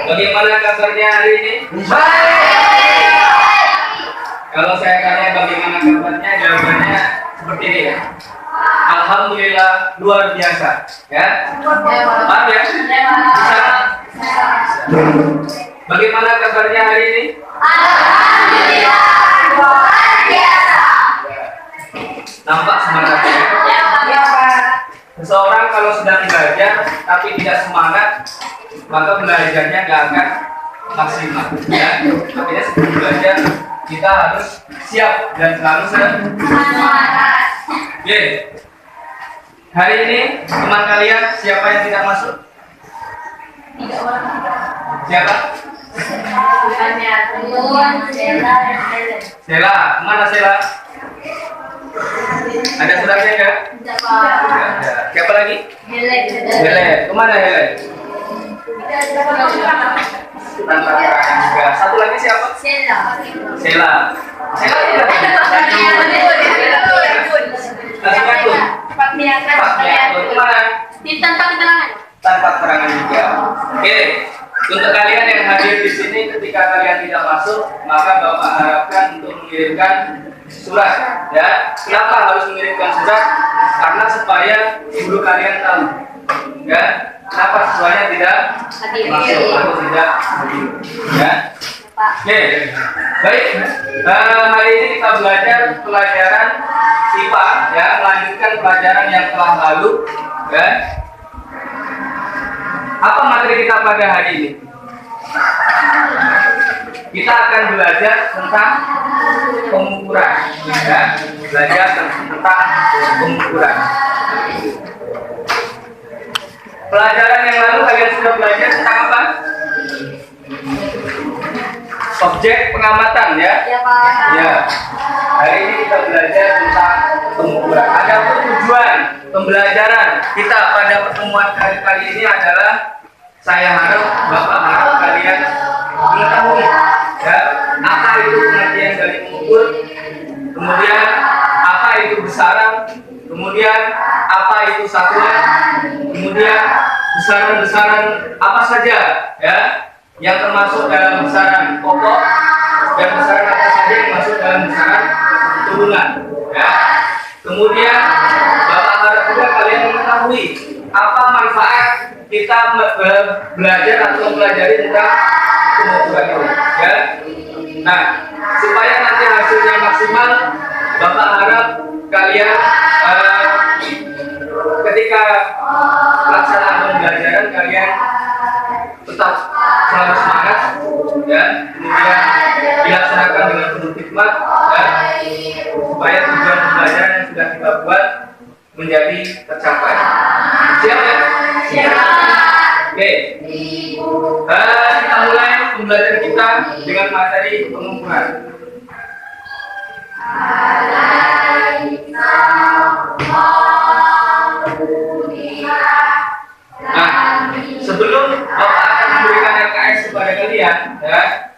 Bagaimana kabarnya hari ini? Baik. Kalau saya tanya bagaimana kabarnya, jawabannya seperti ini ya. Alhamdulillah luar biasa, ya. Paham ya? Bisa? Bagaimana kabarnya hari ini? Alhamdulillah luar biasa. Nampak semangatnya? Ya, Pak. Seseorang kalau sedang belajar tapi tidak semangat, maka belajarnya nggak akan maksimal. Ya, makanya sebelum belajar kita harus siap dan selalu semangat. Oke. Hari ini teman kalian siapa yang tidak masuk? Siapa? Sela, mana Sela? Ada suratnya enggak? Ada. Siapa lagi? Hele. Kemana Hele? Tanpa keterangan juga. Satu lagi siapa? Sela. Sela tidak. Pak Miatun. Kemana? Tanpa keterangan juga. Oke. Untuk kalian yang hadir di sini, ketika kalian tidak masuk, maka Bapak harapkan untuk mengirimkan surat. Ya, kenapa harus mengirimkan surat? Karena supaya guru kalian tahu. Ya, kenapa siswanya tidak masuk atau tidak hadir. Ya. Oke, baik. Hari ini kita belajar pelajaran IPA, ya, melanjutkan pelajaran yang telah lalu. Ya. Apa materi kita pada hari ini? Kita akan belajar tentang pengukuran, ya. Belajar tentang pengukuran. Pelajaran yang lalu kalian sudah belajar tentang apa? Objek pengamatan, ya. Ya, Pak. Ya. Hari ini kita belajar tentang pengukuran. Adapun tujuan pembelajaran kita pada pertemuan kali ini adalah, saya harap Bapak harap kalian mengetahui, ya, apa itu pengertian dari mengukur, kemudian apa itu besaran, kemudian apa itu satuan, kemudian besaran-besaran apa saja, ya, yang termasuk dalam besaran pokok dan besaran apa saja yang masuk dalam besaran turunan, ya. Kemudian Bapak harap juga kalian mengetahui apa manfaat kita belajar atau mempelajari tentang pengukuran itu, ya. Nah, supaya nanti hasilnya maksimal, Bapak harap kalian ketika pelaksanaan pembelajaran kalian tetap selalu semangat, ya. Kemudian dilaksanakan dengan penuh hikmat, ya, supaya tujuan pembelajaran yang sudah kita buat menjadi tercapai. Siap ya? Siap. Oke. Kita mulai pembelajaran kita dengan materi pengukuran. Nah, sebelum Bapak akan memberikan LKS kepada kalian, ya,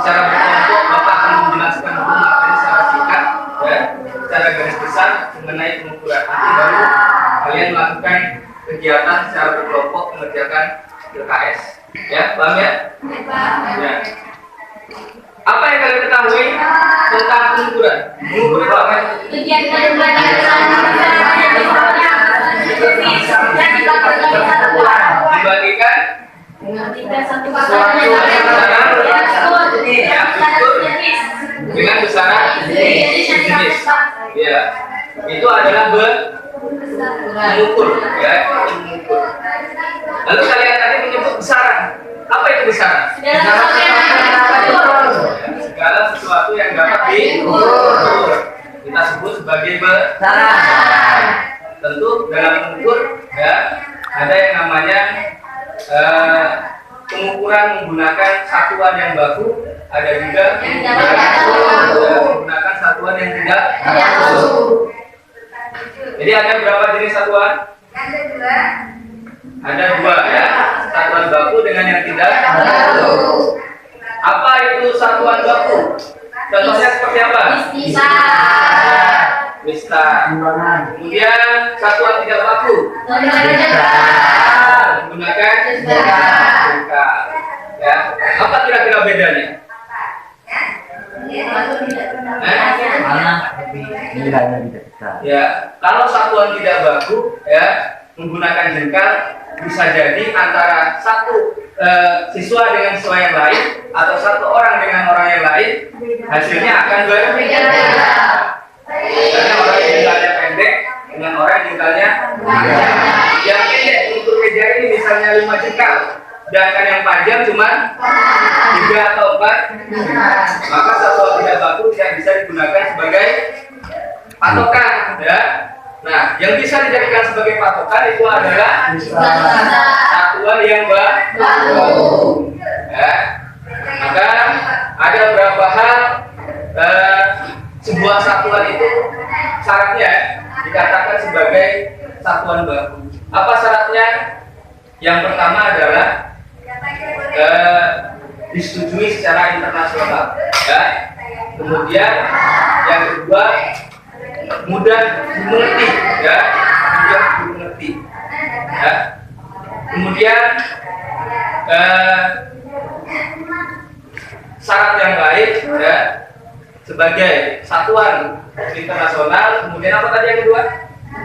secara berkelompok Bapak akan menjelaskan dulu materi secara singkat, ya, secara garis besar mengenai pengukuran. Nanti baru kalian melakukan kegiatan secara berkelompok mengerjakan LKS. Ya, paham ya? Ya. Apa yang kalian ketahui tentang pengukuran? Mengukur itu apa? Dibagikan dengan besaran jenis. Ya, itu adalah mengukur, ya, mengukur. Lalu kalian tadi menyebut besaran. Apa itu besaran? Segala sesuatu yang dapat diukur kita sebut sebagai besaran. Tentu dalam mengukur, ya, ada yang namanya pengukuran menggunakan satuan yang baku, ada juga menggunakan satuan yang tidak baku. Jadi ada berapa jenis satuan? Ada dua, ya, satuan baku dengan yang tidak baku. Apa itu satuan baku? Contohnya seperti apa? Mistar. Kemudian satuan tidak baku menggunakan jengkal. kira-kira bedanya? Mana nilainya tidak besar. Ya, kalau satuan tidak baku ya menggunakan jengkal bisa jadi antara satu siswa dengan siswa yang lain atau satu orang dengan orang yang lain hasilnya akan berbeda. Karena orang yang jengkalnya pendek dengan orang yang jengkalnya panjang. Yang pendek untuk meja ini misalnya 5 jengkal, sedangkan yang panjang cuma 3 atau 4, maka satuan tidak baku tidak bisa digunakan sebagai patokan ya. Nah, yang bisa dijadikan sebagai patokan itu adalah satuan yang baku ya. Maka ada beberapa hal sebuah satuan itu syaratnya dikatakan sebagai satuan baku. Apa syaratnya? Yang pertama adalah disetujui secara internasional ya. Kemudian yang kedua mudah dimengerti ya, mudah dimengerti ya. Kemudian syarat yang lain ya sebagai satuan internasional. Kemudian apa tadi yang kedua?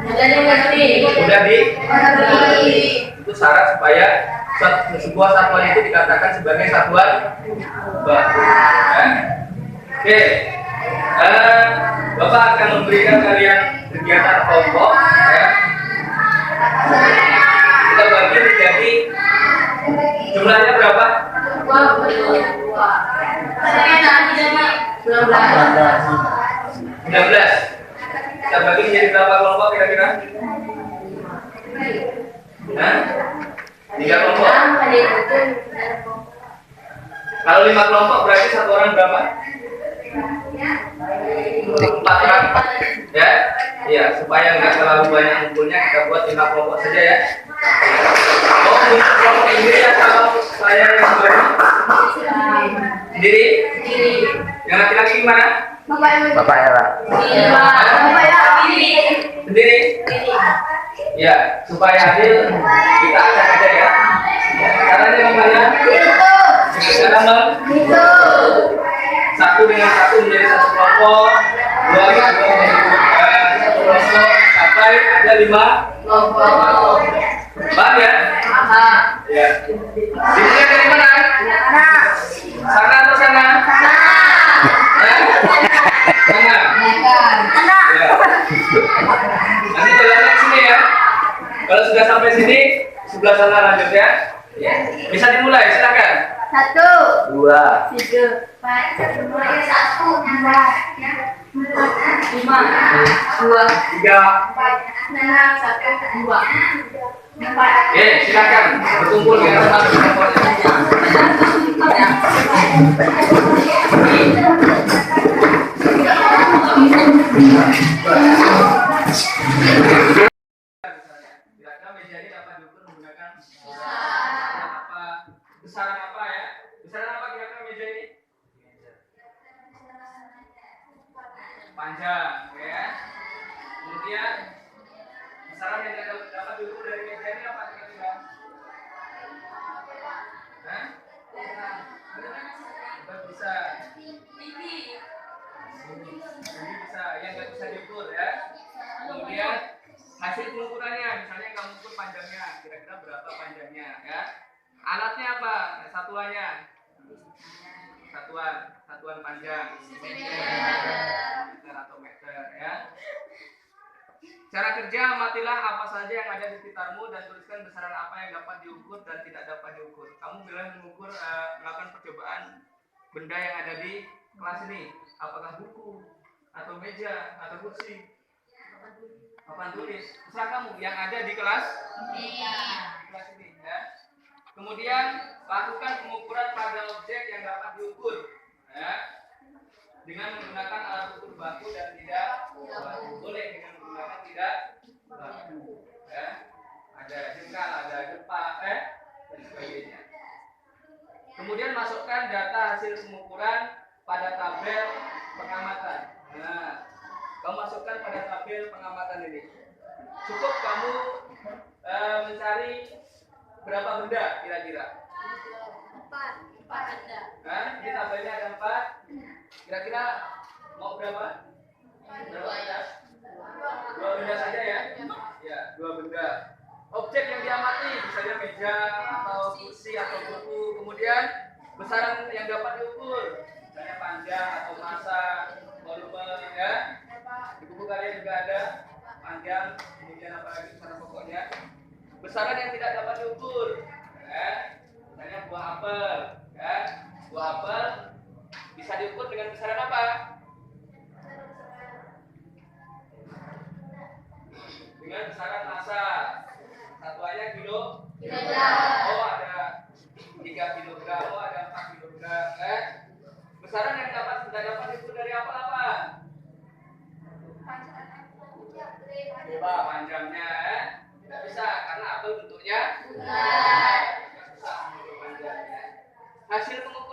Mudah dimengerti. Itu syarat supaya sebuah satuan itu dikatakan sebagai satuan baku ya. Oke, Bapak akan memberikan kalian kegiatan kelompok ya. Kita bagi menjadi jumlahnya berapa? 19. Kita bagi menjadi berapa kelompok kira-kira? Nah, 3 kelompok. Kalau 5 kelompok berarti satu orang berapa? 4 orang ya. Iya, supaya nggak terlalu banyak ngumpulnya kita buat 5 kelompok saja ya. Oh, kelompok sendiri ya kalau saya yang bagi sendiri? Yang laki-laki gimana? Bapak Ella. Sendiri? Ya, supaya adil kita acak aja ya. Caranya gimana? Cara satu dengan satu menjadi satu kelompok, 2 dengan 2 menjadi satu kelompok, sampai ada 5 kelompok. Paham ya? Ya. Dimulai dari mana? Sana atau sana? Sana. Ya. Nanti jalannya ke sini ya. Kalau sudah sampai sini, sebelah sana lanjut ya. Ya. Bisa dimulai, silakan. 1, 2, 3, 4, 1, 2, 5, 2, 3. 6, 1, 2, 4. Oke, silakan berkumpul di tempat kelompoknya. Kira-kira meja ini dapat diukur menggunakan besaran apa ya? Besaran apa kira-kira meja ini? Panjang, ya. Kemudian besaran yang dapat diukur dari meja ini apa kira-kira? Hah? Bisa. Ini bisa, yang nggak bisa diukur ya. Kemudian hasil pengukurannya, misalnya kamu ukur panjangnya, kira-kira berapa panjangnya ya. Alatnya apa? Satuannya. Satuan panjang. Meter atau meter ya. Cara kerja, amatilah apa saja yang ada di sekitarmu dan tuliskan besaran apa yang dapat diukur dan tidak dapat diukur. Kamu boleh mengukur, melakukan percobaan benda yang ada di kelas ini. Apakah buku atau meja atau kursi? Papan tulis. Terserah kamu yang ada di kelas. Di kelas ini ya. Kemudian lakukan pengukuran pada objek yang dapat diukur ya. Dengan menggunakan alat ukur baku dan tidak baku. Boleh dengan menggunakan tidak baku ya. Ada jengkal, ada depa dan sebagainya. Kemudian masukkan data hasil pengukuran pada tabel pengamatan. Nah, kamu masukkan pada tabel pengamatan ini. Cukup kamu mencari berapa benda kira-kira? Empat ada. Nah, ini tabelnya ada 4. Kira-kira mau berapa? Berapa ya? 2 benda saja ya? Ya, 2 benda. Objek yang diamati, misalnya meja atau kursi atau buku. Kemudian besaran yang dapat diukur, misalnya panjang atau massa, volume ya. Di buku kalian juga ada panjang, kemudian apa lagi besaran pokoknya. Besaran yang tidak dapat diukur, ya. Misalnya buah apel, ya. Buah apel bisa diukur dengan besaran apa? Dengan besaran massa. Satuannya kilo. Oh, ada 3 kilogram, oh ada 4 kilogram, kan? Besaran yang tidak dapat diukur dari apa? Panjangnya, tidak bisa karena apel bentuknya. Tidak bisa mengukur panjangnya. Hasil pengukuran